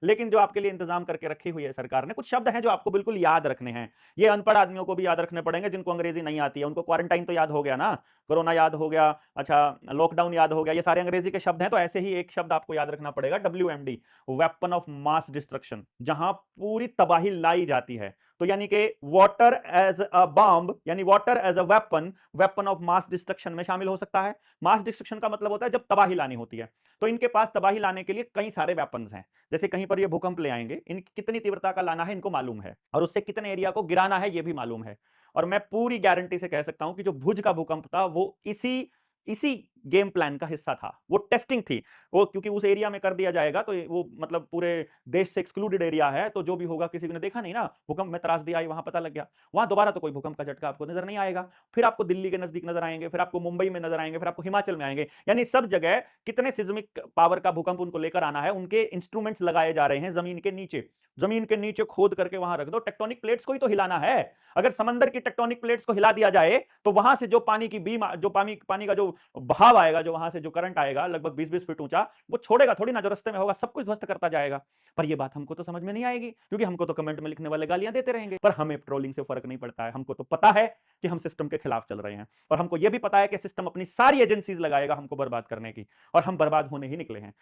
लेकिन जो आपके लिए इंतजाम करके रखी हुई है सरकार ने, कुछ शब्द हैं जो आपको बिल्कुल याद रखने हैं। ये अनपढ़ आदमियों को भी याद रखने पड़ेंगे, जिनको अंग्रेजी नहीं आती है। उनको क्वारंटाइन तो याद हो गया ना, कोरोना याद हो गया, अच्छा लॉकडाउन याद हो गया, ये सारे अंग्रेजी के शब्द हैं। तो ऐसे ही एक शब्द आपको याद रखना पड़ेगा, WMD, weapon of mass destruction, जहां पूरी तबाही लाई जाती है। तो यानी कि वाटर एज अ बॉम्ब, यानी water as a weapon, weapon of mass destruction में शामिल हो सकता है। मास डिस्ट्रक्शन का मतलब होता है जब तबाही लानी होती है। तो इनके पास तबाही लाने के लिए कई सारे वेपन्स हैं। जैसे कहीं पर ये भूकंप ले आएंगे, इन कितनी तीव्रता का लाना है इनको मालूम है, और उससे कितने एरिया को गिराना है ये भी मालूम है। और मैं पूरी गारंटी से कह सकता हूं कि जो भुज का भूकंप था वो इसी इसी गेम प्लान का हिस्सा था। वो टेस्टिंग थी। वो क्योंकि उस एरिया में कर दिया जाएगा तो वो मतलब पूरे देश से एक्सक्लूडेड एरिया है, तो जो भी होगा किसी ने देखा नहीं ना, भूकंप में त्रासदी आई, वहां पता लग गया, वहां दोबारा तो कोई भूकंप का झटका आपको नजर नहीं आएगा। फिर आपको दिल्ली के नजदीक नजर आएंगे, फिर आपको मुंबई में नजर आएंगे, फिर आपको हिमाचल में आएंगे। यानी सब जगह कितने सिज्मिक पावर का भूकंप उनको लेकर आना है, उनके इंस्ट्रूमेंट्स लगाए जा रहे हैं जमीन के नीचे। जमीन के नीचे खोद करके वहां रख दो, टेक्टोनिक प्लेट्स को ही तो हिलाना है। अगर समंदर की टेक्टोनिक प्लेट्स को हिला दिया जाए तो वहां से जो पानी की बीम, जो पानी का जो बहाव आएगा, जो वहां से जो करंट आएगा लगभग 20-20 फीट ऊंचा, वो छोड़ेगा थोड़ी ना, जो रास्ते में होगा सब कुछ ध्वस्त करता जाएगा। पर ये बात हमको तो समझ में नहीं आएगी, क्योंकि हमको तो कमेंट में लिखने वाले गालियां देते रहेंगे। पर हमें ट्रोलिंग से फर्क नहीं पड़ता है। हमको तो पता है कि हम सिस्टम के खिलाफ चल रहे हैं, और हमको यह भी पता है कि सिस्टम अपनी सारी एजेंसीज लगाएगा हमको बर्बाद करने की, और हम बर्बाद होने ही निकले हैं।